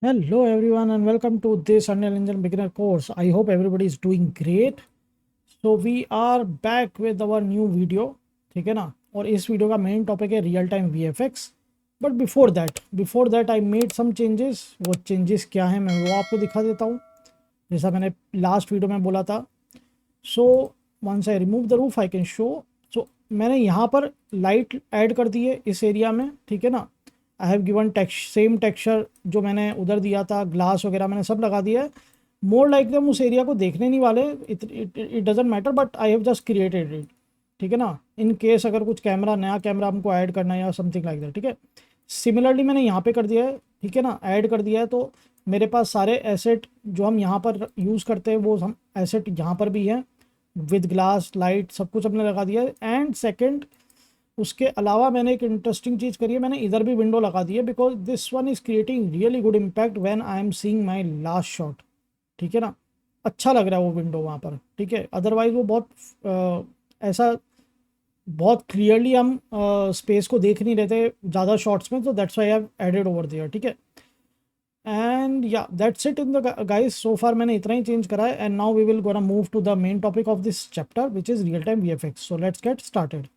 Hello everyone and welcome to this Unreal Engine beginner course. I hope everybody is doing great. So we are back with our new video. ठीक है ना। और इस video का main topic है real time VFX. But before that I made some changes. वो changes क्या हैं मैं वो आपको दिखा देता हूँ, जैसा मैंने लास्ट वीडियो में बोला था. So once I remove the roof I can show. So मैंने यहाँ पर लाइट ऐड कर दी है इस एरिया में. ठीक है ना. I have given same texture जो मैंने उधर दिया था, ग्लास वगैरह मैंने सब लगा दिया है. मोर लाइक हम उस एरिया को देखने नहीं वाले. It doesn't matter but I have just created it. ठीक है ना. इन केस अगर कुछ नया कैमरा हमको ऐड करना है या समथिंग लाइक दैट. ठीक है. सिमिलरली मैंने यहाँ पे कर दिया है. ठीक है ना. ऐड कर दिया है तो मेरे पास सारे एसेट जो हम यहाँ पर यूज़ करते हैं वो हम एसेट यहाँ पर भी हैं. विद ग्लास लाइट सब कुछ हमने लगा दिया है. एंड सेकेंड, उसके अलावा मैंने एक इंटरेस्टिंग चीज़ करी है. मैंने इधर भी विंडो लगा दी है because this one is creating really good impact when I am seeing my last shot. ठीक है ना. अच्छा लग रहा है वो विंडो वहाँ पर. ठीक है. अदरवाइज वो बहुत ऐसा बहुत क्लियरली हम स्पेस को देख नहीं रहे थे ज़्यादा शॉट्स में. तो that's why I have added over there. ठीक है. And yeah that's it in the guys. So far मैंने इतना ही चेंज करा है. And now we will gonna move to the main topic of this chapter which is real time VFX. So let's get started.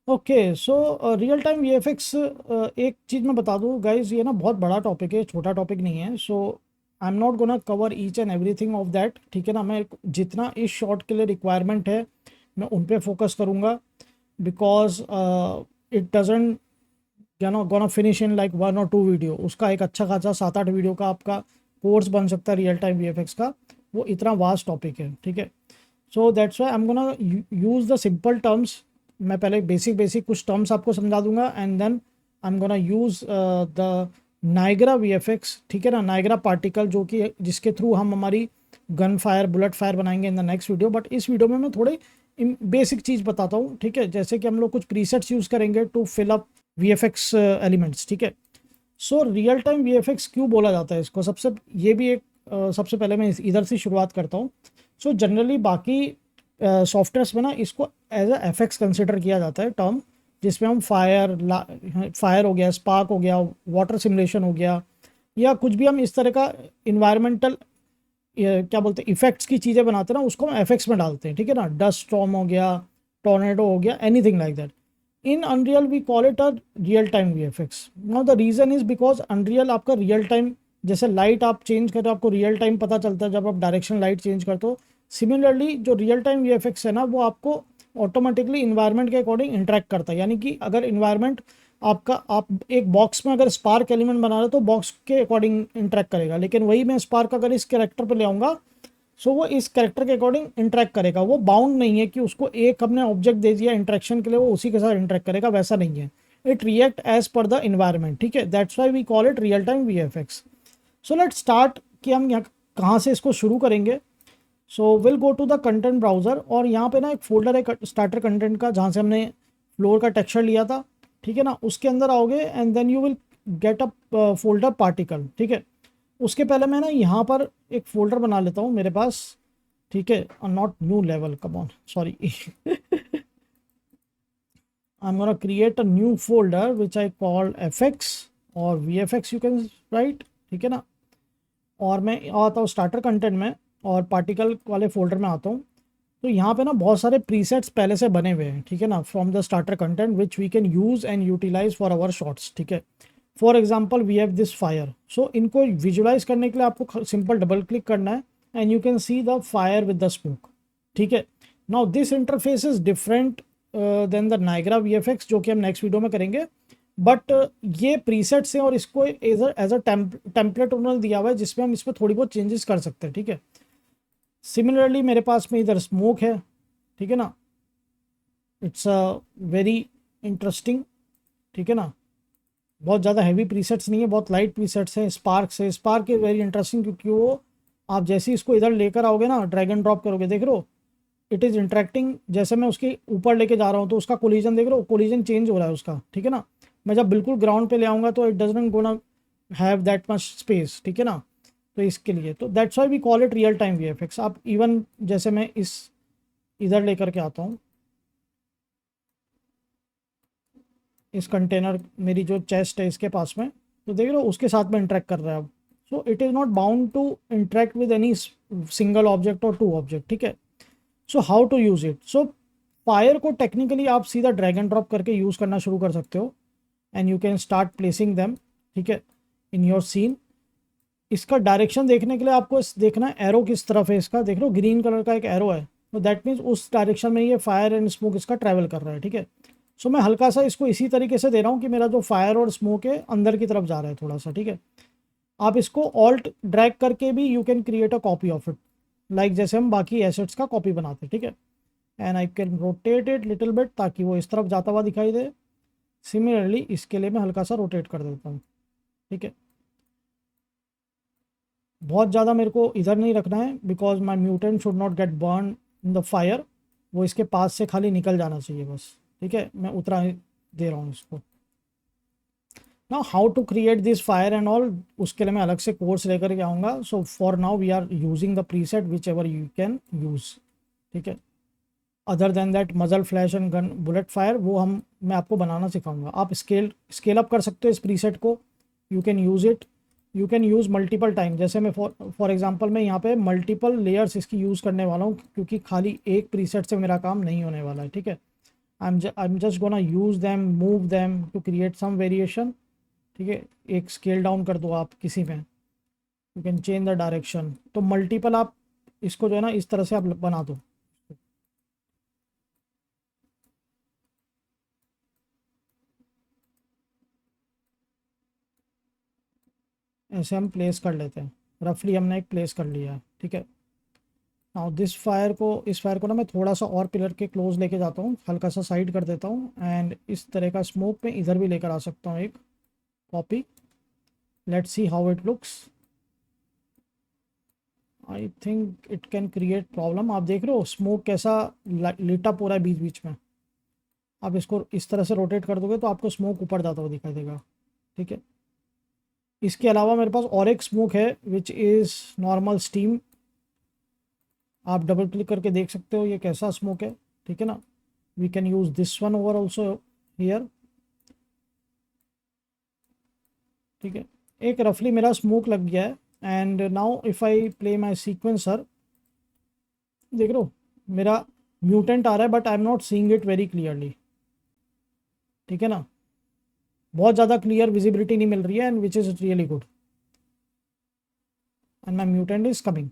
Okay. So real time VFX, एक चीज़ मैं बता दूँ guys, ये ना बहुत बड़ा टॉपिक है, छोटा टॉपिक नहीं है. So I am not gonna cover each and everything of that. ठीक है ना. मैं जितना इस शॉट के लिए रिक्वायरमेंट है मैं उन पे फोकस करूँगा because it doesn't gonna finish in like 1 or 2 video. उसका एक अच्छा खासा 7-8 वीडियो का आपका कोर्स बन सकता है रियल टाइम VFX का. वो इतना वास्ट टॉपिक है. ठीक है. So that's why I am gonna use the simple terms. मैं पहले बेसिक कुछ टर्म्स आपको समझा दूंगा and then I am gonna use the Niagara VFX. ठीक है ना. नाइग्रा पार्टिकल जो कि जिसके थ्रू हम हमारी गन फायर बुलेट फायर बनाएंगे इन द नेक्स्ट वीडियो. बट इस वीडियो में मैं थोड़े बेसिक चीज़ बताता हूँ. ठीक है. जैसे कि हम लोग कुछ प्रीसेट्स यूज़ करेंगे to fill up VFX elements. ठीक है. सो रियल टाइम VFX क्यों बोला जाता है इसको, सबसे ये भी एक सबसे पहले मैं इधर से शुरुआत करता हूँ. सो जनरली बाकी सॉफ्टवेयर्स में ना इसको एज अ FX कंसिडर किया जाता है टर्म, जिसमें हम फायर हो गया, स्पार्क हो गया, वाटर सिमुलेशन हो गया, या कुछ भी हम इस तरह का इन्वायरमेंटल क्या बोलते हैं इफेक्ट्स की चीज़ें बनाते हैं ना, उसको हम FX में डालते हैं. ठीक है ना. डस्ट स्टॉर्म हो गया, टॉर्नेडो हो गया, anything like that. In Unreal we call it a real time VFX. Now the reason is because Unreal आपका रियल टाइम, जैसे लाइट आप चेंज करते हो आपको रियल टाइम पता चलता है जब आप डायरेक्शन लाइट चेंज करते हो. सिमिलरली जो रियल टाइम VFX है ना वो आपको ऑटोमेटिकली इन्वायरमेंट के अकॉर्डिंग इंटरेक्ट करता है. यानी कि अगर इन्वायरमेंट आपका, आप एक बॉक्स में अगर स्पार्क एलिमेंट बना रहे हो तो बॉक्स के अकॉर्डिंग इंटरेक्ट करेगा. लेकिन वही मैं स्पार्क अगर इस कैरेक्टर पर ले आऊँगा सो वो इस कैरेक्टर के अकॉर्डिंग इंटरेक्ट करेगा. वो बाउंड नहीं है कि उसको एक हमने ऑब्जेक्ट दे दिया इंटरेक्शन के लिए वो उसी के साथ इंटरेक्ट करेगा, वैसा नहीं है. It react as per the environment. ठीक है. That's why we call it real time VFX. So let start कि हम यहाँ कहाँ से इसको शुरू करेंगे. So will go to the content browser और यहाँ पे ना एक फोल्डर है स्टार्टर कंटेंट का, जहाँ से हमने फ्लोर का टेक्सचर लिया था. ठीक है ना. उसके अंदर आओगे and then you will get a folder particle. ठीक है. उसके पहले मैं ना यहाँ पर एक फोल्डर बना लेता हूँ मेरे पास. ठीक है. Not new level, come on, sorry. I am gonna create a new folder which I call FX और VFX यू कैन राइट. ठीक है ना. और मैं आता हूँ स्टार्टर कंटेंट में और पार्टिकल वाले फोल्डर में आता हूँ. तो यहाँ पे ना बहुत सारे प्रीसेट्स पहले से बने हुए हैं. ठीक है ना. From the starter content which we can use and utilise for our shorts. ठीक है. For example we have this fire. So इनको विजुलाइज करने के लिए आपको सिंपल डबल क्लिक करना है and you can see the fire with the smoke. ठीक है. Now this interface is different than the Niagara VFX जो कि हम नेक्स्ट वीडियो में करेंगे. बट ये प्रीसेट्स हैं और इसको एज अ टेम्पलेट उन्होंने दिया हुआ है जिसमें हम इसमें थोड़ी बहुत चेंजेस कर सकते हैं. ठीक है. सिमिलरली मेरे पास में इधर स्मोक है. ठीक है ना. It's a very interesting. ठीक है ना. बहुत ज़्यादा हैवी प्रीसेट्स नहीं है, बहुत लाइट प्रीसेट्स है. स्पार्क इज वेरी इंटरेस्टिंग क्योंकि वो आप जैसे ही इसको इधर लेकर आओगे ना, ड्रैग एंड ड्रॉप करोगे, देख रहे हो इट इज़ इंटरेक्टिंग. जैसे मैं उसके ऊपर लेके जा रहा हूँ तो उसका कोलिजन देख रहे हो, कोलिजन चेंज हो रहा है उसका. ठीक है ना. मैं जब बिल्कुल ग्राउंड पे ले आऊँगा तो it doesn't gonna have that much space. ठीक है ना. तो इसके लिए तो that's why we call it real time VFX. आप इवन जैसे मैं इस इधर लेकर के आता हूँ, इस कंटेनर मेरी जो चेस्ट है इसके पास में तो देख रहे हो उसके साथ में इंटरेक्ट कर रहा है अब। So it is not bound to interact with any single object और टू ऑब्जेक्ट, ठीक है। So how to use it, so fire को टेक्निकली आप सीधा ड्रैग एंड ड्रॉप करके यूज़ करना शुरू कर सकते हो, and you can start placing them, ठीक है, इन योर सीन। इसका डायरेक्शन देखने के लिए आपको देखना है एरो किस तरफ है इसका, देख लो ग्रीन कलर का एक एरो है, तो दैट मीन्स उस डायरेक्शन में ये फायर एंड स्मोक इसका ट्रैवल कर रहा है, ठीक है। सो मैं हल्का सा इसको इसी तरीके से दे रहा हूँ कि मेरा जो फायर और स्मोक है अंदर की तरफ जा रहा है थोड़ा सा, ठीक है। आप इसको ऑल्ट ड्रैग करके भी you can create a copy of it, like जैसे हम बाकी एसेट्स का कॉपी बनाते हैं, ठीक है। And I can rotate it little bit ताकि वो इस तरफ जाता हुआ दिखाई दे। सिमिलरली इसके लिए मैं हल्का सा रोटेट कर देता हूँ, ठीक है। बहुत ज़्यादा मेरे को इधर नहीं रखना है because my mutant should not gate burn in the fire, वो इसके पास से खाली निकल जाना चाहिए बस, ठीक है। मैं उतरा दे रहा हूँ इसको। Now how to create this fire and all, उसके लिए मैं अलग से कोर्स लेकर के आऊँगा। So for now we are using the preset whichever you can use, ठीक है। Other than that muzzle flash and gun bullet fire वो मैं आपको बनाना सिखाऊंगा। आप स्केल अप कर सकते हो इस प्रीसेट को, you can use it, you can use multiple time. जैसे मैं फॉर एग्जांपल मैं यहाँ पे मल्टीपल लेयर्स इसकी यूज़ करने वाला हूँ क्योंकि खाली एक प्रीसेट से मेरा काम नहीं होने वाला है, ठीक है। I am just gonna use them, move them to create some variation, ठीक है। एक स्केल डाउन कर दो आप किसी में, you can change the direction. तो मल्टीपल आप इसको जो है ना इस तरह से आप बना दो। ऐसे हम प्लेस कर लेते हैं, रफली हमने एक प्लेस कर लिया है, ठीक है। नाउ इस फायर को ना मैं थोड़ा सा और पिलर के क्लोज लेके जाता हूँ, हल्का सा साइड कर देता हूँ, एंड इस तरह का स्मोक में इधर भी लेकर आ सकता हूँ एक copy. Let's see how it looks. I think it can create problem. आप देख रहे हो स्मोक कैसा लिटा पूरा है बीच बीच में। आप इसको इस तरह से रोटेट कर दोगे तो आपको स्मोक ऊपर जाता हुआ दिखाई देगा, ठीक है। इसके अलावा मेरे पास और एक स्मोक है विच इज़ नॉर्मल स्टीम। आप डबल क्लिक करके देख सकते हो ये कैसा स्मोक है, ठीक है ना। We can use this one over also here, ठीक है। एक रफली मेरा स्मोक लग गया है, and now if I play my sequencer, देख रहे हो मेरा म्यूटेंट आ रहा है but I am not seeing it very clearly, ठीक है ना। बहुत ज़्यादा क्लियर विजिबिलिटी नहीं मिल रही है, and which is really good, and my mutant is coming.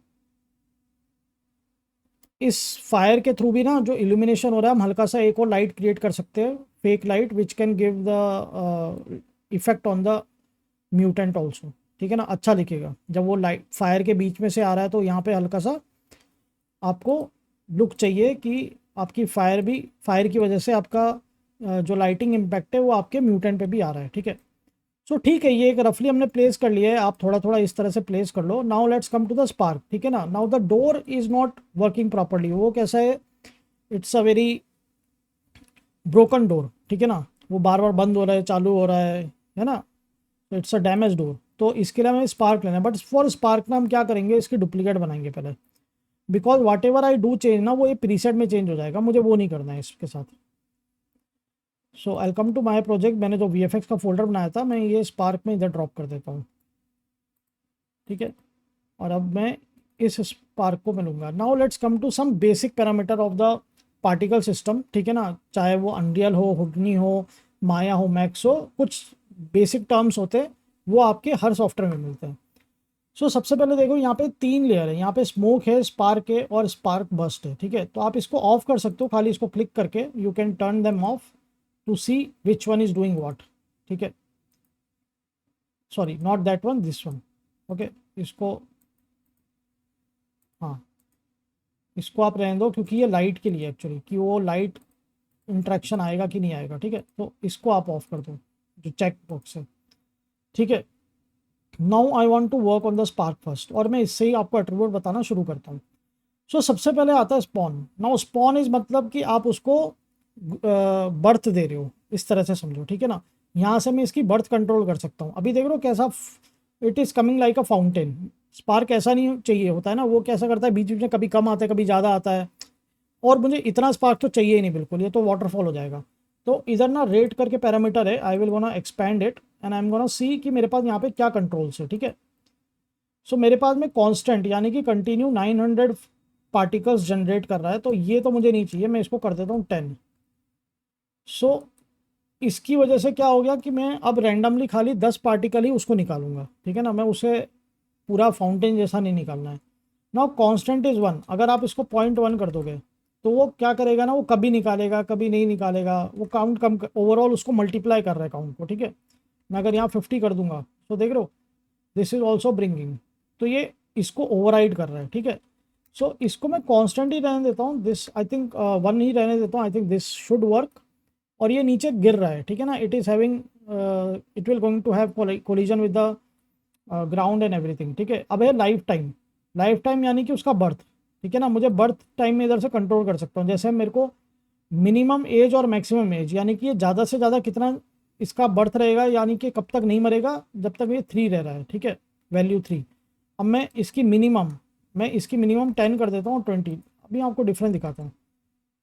इस फायर के थ्रू भी ना जो इल्यूमिनेशन हो रहा है हम हल्का सा एक और लाइट क्रिएट कर सकते हैं, fake light which can give the effect on the mutant also, ठीक है ना। अच्छा दिखेगा जब वो लाइट फायर के बीच में से आ रहा है, तो यहाँ पे हल्का सा आपको लुक चाहिए कि आपकी फायर की वजह से आपका जो लाइटिंग इम्पैक्ट है वो आपके म्यूटेंट पे भी आ रहा है, ठीक है। सो ठीक है, ये एक रफली हमने प्लेस कर लिया है, आप थोड़ा थोड़ा इस तरह से प्लेस कर लो। Now let's come to the spark, ठीक है ना। Now the door is not working properly, वो कैसा है, it's a very broken door, ठीक है ना। वो बार बार बंद हो रहा है, चालू हो रहा है ना। तो इट्स अ डैमेज डोर। तो इसके लिए हमें स्पार्क लेना है, बट फॉर स्पार्क ना हम क्या करेंगे, इसकी डुप्लीकेट बनाएंगे पहले, because whatever I do change ना वो ये प्रीसेट में चेंज हो जाएगा, मुझे वो नहीं करना है इसके साथ। सो आई कम टू माई प्रोजेक्ट, मैंने जो VFX का फोल्डर बनाया था मैं ये स्पार्क में इधर ड्रॉप कर देता हूँ, ठीक है। और अब मैं इस स्पार्क को मिलूंगा। Now let's come to some basic parameter of the particle system, ठीक है ना। चाहे वो अनरियल हो, हुडनी हो, माया हो, मैक्स हो, कुछ बेसिक टर्म्स होते हैं वो आपके हर सॉफ्टवेयर में मिलते हैं। सो सबसे पहले देखो यहाँ पे 3 लेयर है, यहाँ पे स्मोक है, स्पार्क है और स्पार्क बस्ट है, ठीक है। तो आप इसको ऑफ कर सकते हो, खाली इसको क्लिक करके you can turn them off to see which one is doing what, ठीक है। Sorry not that one, this one, okay. इसको, हाँ, इसको आप रहने दो क्योंकि ये लाइट के लिए एक्चुअली, कि वो लाइट इंट्रैक्शन आएगा कि नहीं आएगा, ठीक है। तो इसको आप ऑफ कर दो, जो चेक बॉक्स है, ठीक है। Now I want to work on the spark first, और मैं इससे ही आपको एट्रीब्यूट बताना शुरू करता हूँ। सो सबसे पहले आता है स्पॉन। नाउ स्पॉन इज मतलब कि आप उसको बर्थ दे रहे हो, इस तरह से समझो, ठीक है ना। यहाँ से मैं इसकी बर्थ कंट्रोल कर सकता हूँ। अभी देख रहे हो कैसा it is coming like a fountain. Spark ऐसा नहीं चाहिए होता है ना, वो कैसा करता है बीच बीच में कभी कम आता है कभी ज़्यादा आता है, और मुझे इतना स्पार्क तो चाहिए ही नहीं बिल्कुल, ये तो वाटरफॉल हो जाएगा। तो इधर ना रेट करके पैरामीटर है, I will gonna expand it and I am gonna see कि मेरे पास यहाँ पे क्या कंट्रोल्स है, ठीक है। सो मेरे पास में कांस्टेंट यानी कि कंटिन्यू 900 पार्टिकल्स जनरेट कर रहा है, तो ये तो मुझे नहीं चाहिए, मैं इसको कर देता हूँ 10। सो इसकी वजह से क्या हो गया कि मैं अब रैंडमली खाली 10 पार्टिकल ही उसको निकालूंगा, ठीक है ना, मैं उसे पूरा फाउंटेन जैसा नहीं निकालना है। नाउ कांस्टेंट इज़ 1, अगर आप इसको 0.1 कर दोगे तो वो क्या करेगा ना, वो कभी निकालेगा कभी नहीं निकालेगा, वो काउंट कम ओवरऑल उसको मल्टीप्लाई कर रहा है काउंट को, ठीक है। मैं अगर यहाँ 50 कर दूंगा तो देख रहे हो दिस इज ऑल्सो ब्रिंगिंग, तो ये इसको ओवरराइड कर रहा है, ठीक है। सो इसको मैं कांस्टेंट ही रहने देता हूँ, दिस आई थिंक 1 ही रहने देता हूँ, I think this should work. और ये नीचे गिर रहा है, ठीक है ना, it is having it will going to have collision with the ground and everything, ठीक है। अब है लाइफ टाइम, लाइफ टाइम यानी कि उसका बर्थ, ठीक है ना, मुझे बर्थ टाइम में इधर से कंट्रोल कर सकता हूँ। जैसे मेरे को मिनिमम एज और मैक्सिमम एज यानी कि ये ज़्यादा से ज़्यादा कितना इसका बर्थ रहेगा, यानी कि कब तक नहीं मरेगा, जब तक ये 3 रह रहा है, ठीक है, वैल्यू 3। अब मैं इसकी मिनिमम 10 कर देता हूँ, 20। अभी आपको डिफरेंस दिखाता हूँ,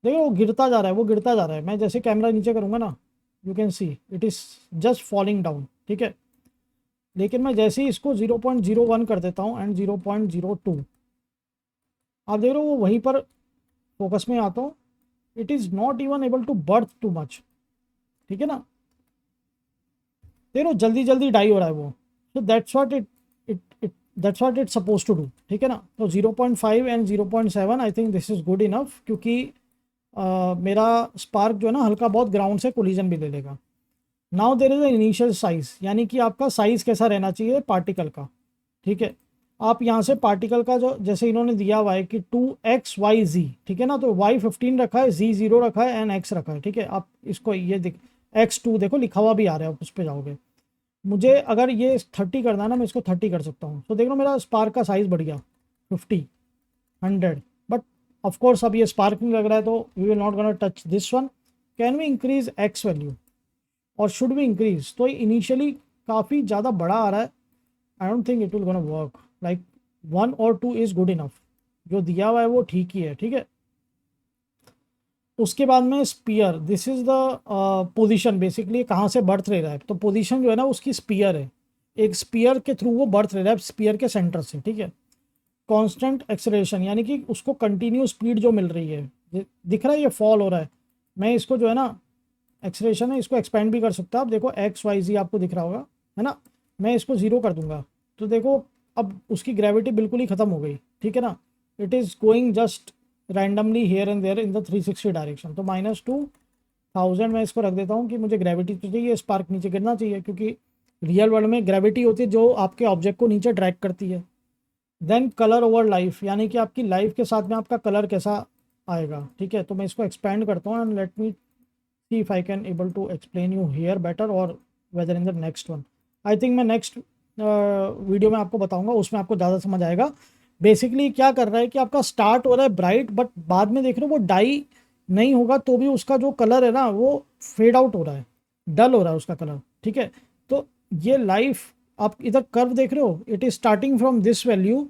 देखिए वो गिरता जा रहा है, वो गिरता जा रहा है। मैं जैसे कैमरा नीचे करूँगा ना, you can see it is just falling down, ठीक है। लेकिन मैं जैसे ही इसको 0.01 कर देता हूँ एंड 0.02, आप देख रहे हो वो वहीं पर फोकस में आता हूँ, it is not even able to birth too much, ठीक है ना, देख रहे हो जल्दी जल्दी डाई हो रहा है वो। तो that's what it that's what it suppose to do, ठीक है ना। तो 0.5 and 0.7 I think this is good enough, क्योंकि मेरा स्पार्क जो है ना हल्का बहुत ग्राउंड से कोलिजन भी ले लेगा। Now there is a initial size, यानी कि आपका साइज कैसा रहना चाहिए पार्टिकल का, ठीक है। आप यहाँ से पार्टिकल का जो जैसे इन्होंने दिया हुआ है कि 2XYZ, ठीक है ना, तो Y15 रखा है, Z0 रखा है एंड X रखा है, ठीक है। आप इसको ये X2 देखो लिखा हुआ भी आ रहा है, आप उस पर जाओगे। मुझे अगर ये 30 करना है ना, मैं इसको 30 कर सकता हूँ। तो देख लो मेरा स्पार्क का साइज बढ़ गया 50, 100। बट ऑफकोर्स अब ये स्पार्क नहीं लग रहा है, तो we will not gonna touch this one. Can we increase X value और शुड भी इंक्रीज, तो इनिशियली काफ़ी ज़्यादा बड़ा आ रहा है, I don't think it will gonna work, like 1 और 2 इज़ गुड इनफ, जो दिया हुआ है वो ठीक ही है, ठीक है। उसके बाद में sphere, this is the position, basically कहाँ से बर्थ ले रहा है, तो पोजीशन जो है ना उसकी स्पीयर है, एक स्पीयर के थ्रू वो बर्थ ले रहा है, स्पीयर के सेंटर से, ठीक है। कांस्टेंट एक्सेलरेशन यानी कि उसको कंटिन्यू स्पीड जो मिल रही है, दिख रहा है ये फॉल हो रहा है। मैं इसको जो है ना एक्सेलरेशन है, इसको एक्सपेंड भी कर सकता है, आप देखो XYZ आपको दिख रहा होगा, है ना। मैं इसको 0 कर दूंगा तो देखो अब उसकी ग्रेविटी बिल्कुल ही ख़त्म हो गई, ठीक है ना। It is going just randomly here and there in the 360 direction. तो -2000 मैं इसको रख देता हूँ कि मुझे ग्रेविटी तो चाहिए, स्पार्क नीचे गिरना चाहिए, क्योंकि रियल वर्ल्ड में ग्रेविटी होती है जो आपके ऑब्जेक्ट को नीचे ड्रैग करती है। देन कलर ओवर लाइफ, यानी कि आपकी लाइफ के साथ में आपका कलर कैसा आएगा, ठीक है। तो मैं इसको एक्सपेंड करता हूँ and let me see if I can able to explain you here better और whether in the next one. I think मैं नेक्स्ट वीडियो में आपको बताऊंगा, उसमें आपको ज़्यादा समझ आएगा। बेसिकली क्या कर रहा है कि आपका स्टार्ट हो रहा है ब्राइट, बट बाद में देख रहे हो वो डाई नहीं होगा तो भी उसका जो कलर है ना वो फेड आउट हो रहा है, डल हो रहा है उसका कलर, ठीक है। तो ये लाइफ आप इधर कर्व देख रहे हो, it is starting from this value,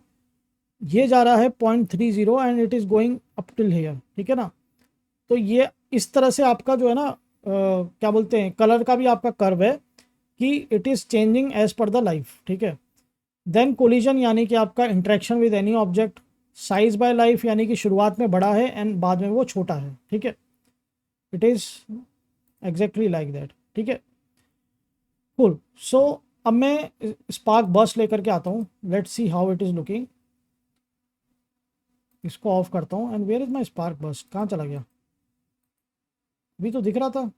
ये जा रहा है 0.30 and it is going up till here, ठीक है ना। तो ये इस तरह से आपका जो है ना क्या बोलते हैं, कलर का भी आपका कर्व है कि it is changing as per the life, ठीक है। देन कोलिजन यानी कि आपका interaction with any object, size by life यानी कि शुरुआत में बड़ा है एंड बाद में वो छोटा है, ठीक है। It is exactly like that, ठीक है। कूल। सो अब मैं स्पार्क बर्स्ट लेकर के आता हूँ, let's see how it is looking. इसको ऑफ करता हूँ and where is my spark burst, कहाँ चला गया, अभी तो दिख रहा था,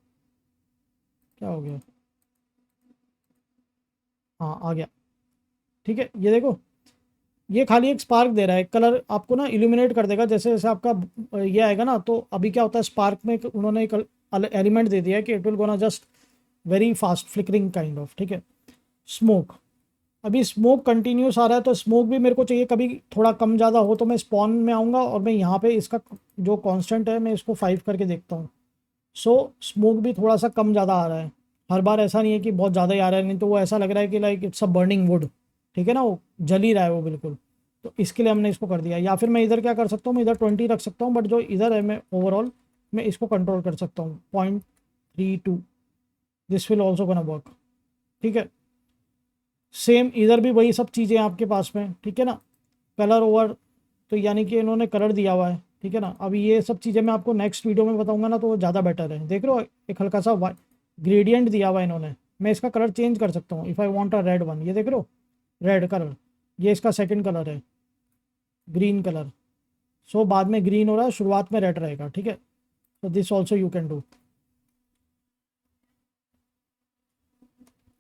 क्या हो गया, हाँ आ गया, ठीक है। ये देखो ये खाली एक स्पार्क दे रहा है, कलर आपको ना इल्यूमिनेट कर देगा जैसे जैसे आपका ये आएगा ना। तो अभी क्या होता है स्पार्क में उन्होंने एक एलिमेंट दे दिया है कि it will gonna just very fast flickering kind of, ठीक है। स्मोक, अभी स्मोक कंटिन्यूस आ रहा है, तो स्मोक भी मेरे को चाहिए कभी थोड़ा कम ज़्यादा हो, तो मैं स्पॉन में आऊँगा और मैं यहाँ पे इसका जो कांस्टेंट है मैं इसको 5 करके देखता हूँ। सो स्मोक भी थोड़ा सा कम ज़्यादा आ रहा है, हर बार ऐसा नहीं है कि बहुत ज़्यादा ही आ रहा है, नहीं तो वो ऐसा लग रहा है कि like it's a burning would, ठीक है ना, वो जल ही रहा है वो बिल्कुल। तो इसके लिए हमने इसको कर दिया। या फिर मैं इधर क्या कर सकता हूँ, मैं इधर 20 रख सकता हूँ, बट जो इधर है मैं ओवरऑल मैं इसको कंट्रोल कर सकता हूँ 3 2, this will also gonna work. ठीक है, सेम इधर भी वही सब चीज़ें आपके पास में, ठीक है ना। कलर ओवर, तो यानी कि इन्होंने कलर दिया हुआ है, ठीक है ना। अभी ये सब चीज़ें मैं आपको नेक्स्ट वीडियो में बताऊंगा ना, तो वो ज़्यादा बेटर है। देख रहे हो, एक हल्का सा ग्रेडियंट दिया हुआ है इन्होंने। मैं इसका कलर चेंज कर सकता हूँ if I want a red one. ये देख रहे हो, रेड कलर, ये इसका सेकंड कलर है, ग्रीन कलर। सो बाद में ग्रीन हो रहा है, शुरुआत में रेड रहेगा, ठीक है। तो this also you can do.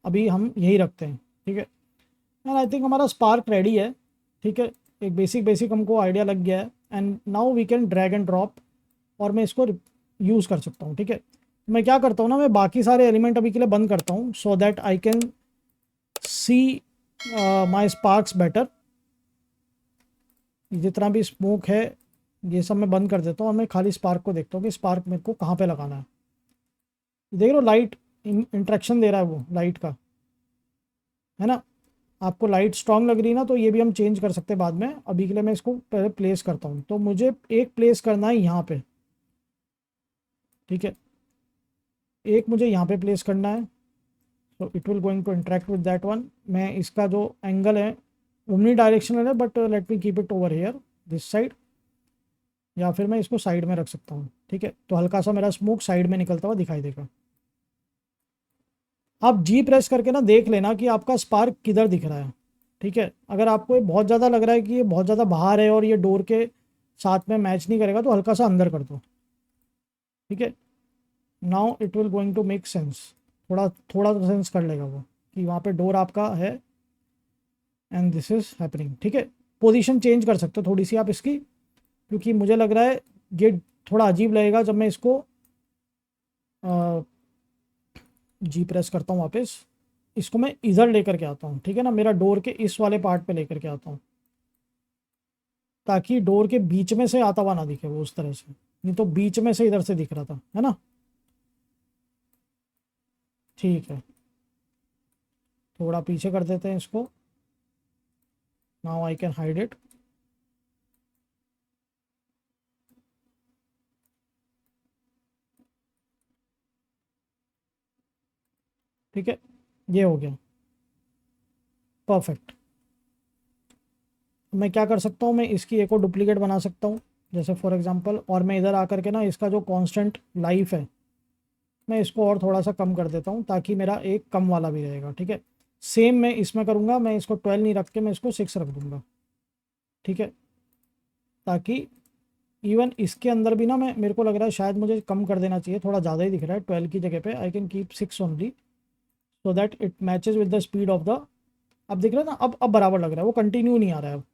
अभी हम यही रखते हैं, ठीक है। एंड आई थिंक हमारा स्पार्क रेडी है, ठीक है। एक बेसिक बेसिक हमको आइडिया लग गया है। And now we can drag and drop, और मैं इसको यूज़ कर सकता हूँ, ठीक है। मैं क्या करता हूँ ना, मैं बाकी सारे एलिमेंट अभी के लिए बंद करता हूँ, so that I can see my sparks better. जितना भी स्मोक है ये सब मैं बंद कर देता हूँ, और मैं खाली स्पार्क को देखता हूँ कि स्पार्क मेरे को कहाँ पे लगाना है। देख लो, लाइट इंट्रैक्शन दे रहा है वो लाइट का, है ना। आपको लाइट स्ट्रांग लग रही है ना, तो ये भी हम चेंज कर सकते हैं बाद में। अभी के लिए मैं इसको पहले प्लेस करता हूँ, तो मुझे एक प्लेस करना है यहाँ पे, ठीक है। एक मुझे यहाँ पे प्लेस करना है, तो it will going to interact with that one. मैं इसका जो एंगल है ओमनी डायरेक्शनल है, but let me keep it over here this side, या फिर मैं इसको साइड में रख सकता हूँ, ठीक है। तो हल्का सा मेरा स्मोक साइड में निकलता हुआ दिखाई देगा। आप जी प्रेस करके ना देख लेना कि आपका स्पार्क किधर दिख रहा है, ठीक है। अगर आपको ये बहुत ज़्यादा लग रहा है कि ये बहुत ज़्यादा बाहर है और ये डोर के साथ में मैच नहीं करेगा, तो हल्का सा अंदर कर दो, ठीक है। Now it will going to make sense. थोड़ा थोड़ा तो सेंस कर लेगा वो कि वहाँ पे डोर आपका है, एंड दिस इज हैपनिंग, ठीक है। पोजीशन चेंज कर सकते हो थोड़ी सी आप इसकी, क्योंकि मुझे लग रहा है ये थोड़ा अजीब लगेगा जब मैं इसको जी प्रेस करता हूँ वापस। इसको मैं इधर लेकर के आता हूँ, ठीक है ना, मेरा डोर के इस वाले पार्ट पे लेकर के आता हूँ, ताकि डोर के बीच में से आता हुआ ना दिखे वो उस तरह से। नहीं तो बीच में से इधर से दिख रहा था, है ना। ठीक है, थोड़ा पीछे कर देते हैं इसको। Now I can hide it. ठीक है, ये हो गया परफेक्ट। मैं क्या कर सकता हूँ, मैं इसकी एक और डुप्लीकेट बना सकता हूँ, जैसे फॉर एग्जांपल। और मैं इधर आकर के ना इसका जो कांस्टेंट लाइफ है, मैं इसको और थोड़ा सा कम कर देता हूँ, ताकि मेरा एक कम वाला भी रहेगा, ठीक है। सेम मैं इसमें करूँगा, मैं इसको 12 नहीं रख के मैं इसको 6 रख दूँगा, ठीक है। ताकि इवन इसके अंदर भी ना, मैं मेरे को लग रहा है शायद मुझे कम कर देना चाहिए, थोड़ा ज़्यादा ही दिख रहा है 12 की जगह पे। I can keep 6 only, so that it matches with the speed of the. अब दिख रहा है ना, अब बराबर लग रहा है, वो कंटिन्यू नहीं आ रहा है। अब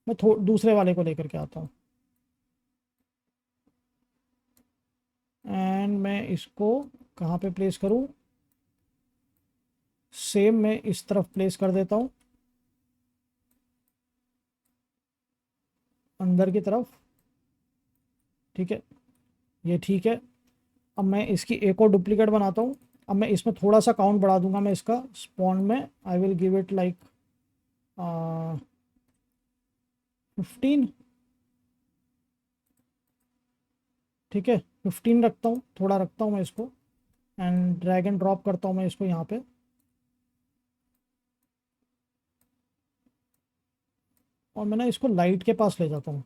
मैं दूसरे वाले को लेकर के आता हूँ, एंड मैं इसको कहाँ पे प्लेस करूँ। सेम मैं इस तरफ प्लेस कर देता हूँ, अंदर की तरफ, ठीक है। ये ठीक है। अब मैं इसकी एक और डुप्लीकेट बनाता हूँ। अब मैं इसमें थोड़ा सा काउंट बढ़ा दूंगा, मैं इसका स्पॉन में I will give it like 15, ठीक है। 15 रखता हूँ, थोड़ा रखता हूँ मैं इसको, एंड ड्रैग एंड ड्रॉप करता हूँ मैं इसको यहाँ पे। और मैं ना इसको लाइट के पास ले जाता हूँ,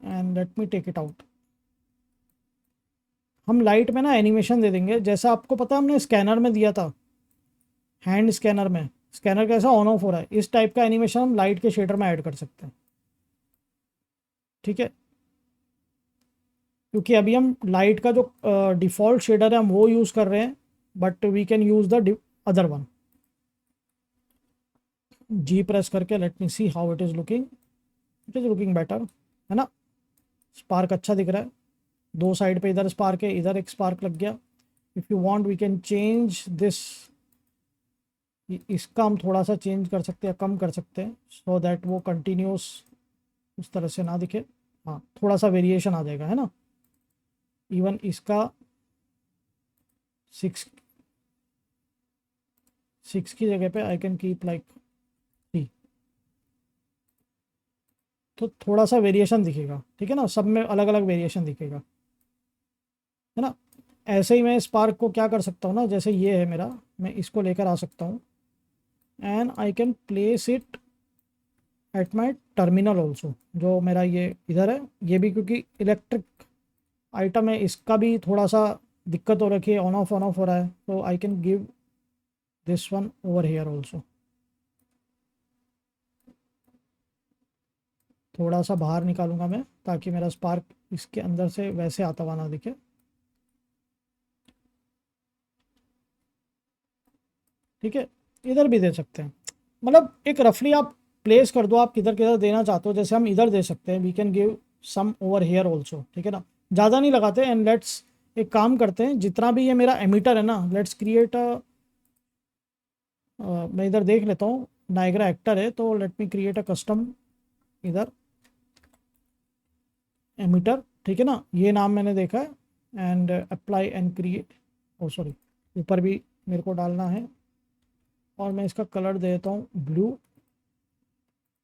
and let me take it out. हम लाइट में ना एनिमेशन दे देंगे, जैसा आपको पता है हमने स्कैनर में दिया था, हैंड स्कैनर में। स्कैनर कैसा ऑन ऑफ हो रहा है, इस टाइप का एनिमेशन हम लाइट के शेडर में ऐड कर सकते हैं, ठीक है। क्योंकि अभी हम लाइट का जो डिफ़ॉल्ट शेडर है हम वो यूज़ कर रहे हैं, but we can use the other one. G press करके let me see how it is looking. It is looking better, है ना। स्पार्क अच्छा दिख रहा है, दो साइड पे, इधर स्पार्क है, इधर एक स्पार्क लग गया। If you want we can change this, इसका हम थोड़ा सा चेंज कर सकते हैं, कम कर सकते हैं, सो दैट वो कंटिन्यूस उस तरह से ना दिखे। हाँ, थोड़ा सा वेरिएशन आ जाएगा, है ना। इवन इसका 6 की जगह पे आई कैन कीप लाइक 3, तो थोड़ा सा वेरिएशन दिखेगा, ठीक है ना। सब में अलग अलग वेरिएशन दिखेगा, है ना। ऐसे ही मैं स्पार्क को क्या कर सकता हूँ ना, जैसे ये है मेरा, मैं इसको लेकर आ सकता हूँ and I can place it at my terminal also. जो मेरा ये इधर है, ये भी क्योंकि इलेक्ट्रिक आइटम है, इसका भी थोड़ा सा दिक्कत हो रखी है, ऑन ऑफ हो रहा है, तो I can give this one over here also. थोड़ा सा बाहर निकालूंगा मैं ताकि मेरा स्पार्क इसके अंदर से वैसे आता हुआ ना दिखे। ठीक है, इधर भी दे सकते हैं, मतलब एक रफली आप प्लेस कर दो आप किधर किधर देना चाहते हो। जैसे हम इधर दे सकते हैं, we can give some over here also, ठीक है ना। ज़्यादा नहीं लगाते एंड लेट्स एक काम करते हैं, जितना भी ये मेरा एमीटर है ना, लेट्स क्रिएट मैं इधर देख लेता हूँ, नायग्रा एक्टर है तो let me create a custom इधर एमीटर, ठीक है ना, ये नाम मैंने देखा है and apply and create, oh sorry ऊपर भी मेरे को डालना है और मैं इसका कलर दे देता हूँ ब्लू,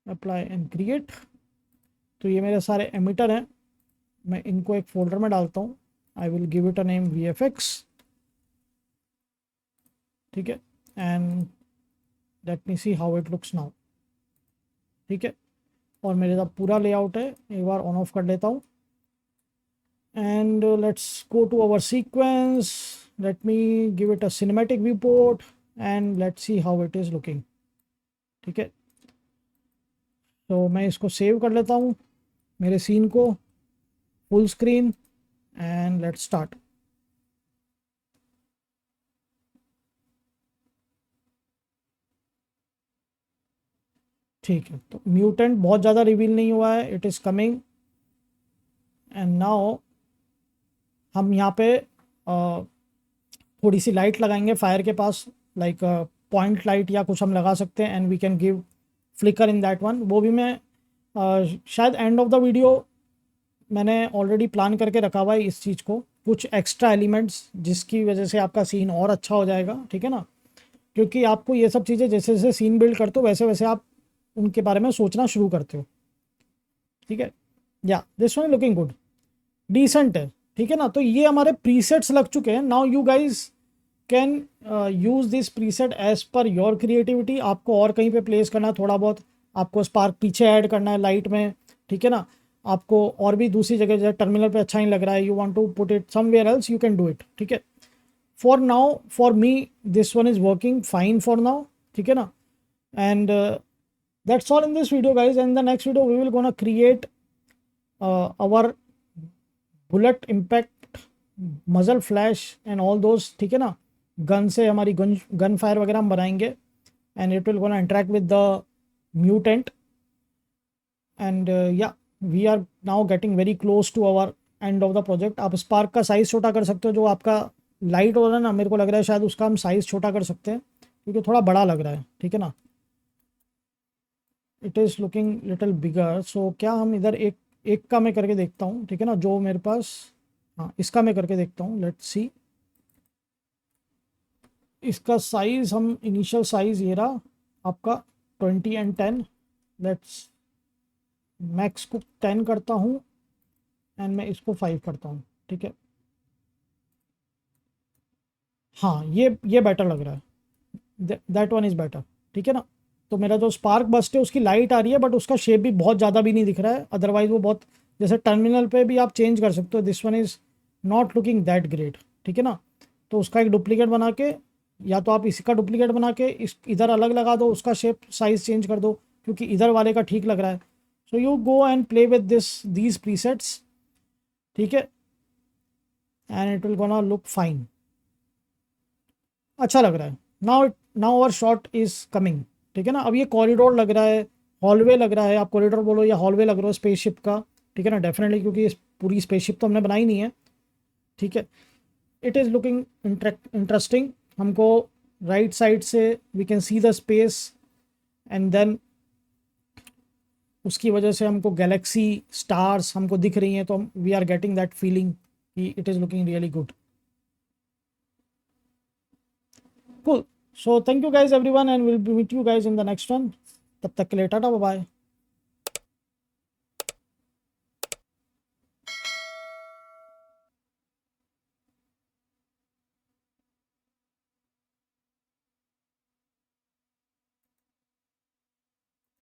अप्लाई एंड क्रिएट। तो ये मेरे सारे एमीटर हैं, मैं इनको एक फोल्डर में डालता हूँ, I will give it a name VFX, ठीक है, and let me see how it looks now. ठीक है, और मेरे साथ पूरा लेआउट है, एक बार ऑन ऑफ कर लेता हूँ and let's go to our sequence, let me give it a cinematic view port and let's see how it is looking. ठीक है, तो मैं इसको सेव कर लेता हूँ मेरे सीन को, full screen, and let's start. ठीक है, तो म्यूटेंट बहुत ज़्यादा रिवील नहीं हुआ है, it is coming and now हम यहाँ पे थोड़ी सी लाइट लगाएंगे फायर के पास, लाइक पॉइंट लाइट या कुछ हम लगा सकते हैं and we can give flicker in that one. वो भी मैं शायद एंड ऑफ द वीडियो मैंने ऑलरेडी प्लान करके रखा हुआ है इस चीज़ को, कुछ एक्स्ट्रा एलिमेंट्स जिसकी वजह से आपका सीन और अच्छा हो जाएगा, ठीक है ना। क्योंकि आपको ये सब चीज़ें जैसे जैसे सीन बिल्ड करते हो वैसे वैसे आप उनके बारे में सोचना शुरू करते हो। ठीक है, या this one looking good, decent है, ठीक है ना। तो ये हमारे प्रीसेट्स लग चुके हैं, now you guys can use this preset as per your creativity. आपको और कहीं पे प्लेस करना है थोड़ा बहुत, आपको स्पार्क पीछे ऐड करना है लाइट में, ठीक है ना, आपको और भी दूसरी जगह जैसे टर्मिनल पे अच्छा नहीं लग रहा है, you want to put it somewhere else, you can do it. ठीक है, for now for me this one is working fine for now, ठीक है ना। And that's all in this video guys, and the next video we will gonna create our bullet impact muzzle flash and all those, ठीक है ना। Gun से हमारी gun fire वगैरह हम बनाएंगे and it will gonna interact with the mutant and yeah we are now getting very close to our end of the project. आप spark का साइज़ छोटा कर सकते हो, जो आपका लाइट हो रहा है ना, मेरे को लग रहा है शायद उसका हम साइज़ छोटा कर सकते हैं क्योंकि थोड़ा बड़ा लग रहा है, ठीक है ना। It is looking little bigger, so क्या हम इधर एक एक का मैं करके देखता हूँ, ठीक है ना, जो मेरे पास, हाँ इसका मैं करके देखता हूँ, लेट्स सी। इसका साइज़ हम इनिशियल साइज़ ये रहा आपका 20 and 10, लेट्स मैक्स को 10 करता हूँ एंड मैं इसको 5 करता हूँ, ठीक है। हाँ ये बेटर लग रहा है, दैट वन इज़ बेटर, ठीक है ना। तो मेरा जो स्पार्क बस्ट है उसकी लाइट आ रही है बट उसका शेप भी बहुत ज़्यादा भी नहीं दिख रहा है, अदरवाइज वो बहुत, जैसे टर्मिनल पे भी आप चेंज कर सकते हो, this one is not looking that great, ठीक है ना। तो उसका एक डुप्लीकेट बना के, या तो आप इसी का डुप्लीकेट बना के इस इधर अलग लगा दो, उसका शेप साइज़ चेंज कर दो क्योंकि इधर वाले का ठीक लग रहा है। So you go and play with these presets, ठीक है, and it will gonna look fine, अच्छा लग रहा है। Now our shot is coming, ठीक है ना। अब ये कॉरिडोर लग रहा है, हॉलवे लग रहा है, आप कॉरिडोर बोलो या हॉलवे लग रहा है स्पेसशिप का, ठीक है ना, डेफिनेटली, क्योंकि इस पूरी स्पेसशिप तो हमने बनाई नहीं है, ठीक है। इट इज़ लुकिंग इंटरेस्टिंग, हमको राइट साइड से we can see the space and then उसकी वजह से हमको गैलेक्सी स्टार्स हमको दिख रही हैं, तो we are getting that feeling कि it is looking really good, cool. So thank you guys everyone and we'll meet you guys in the next one. तब तक के लिए टाटा बाय बाय।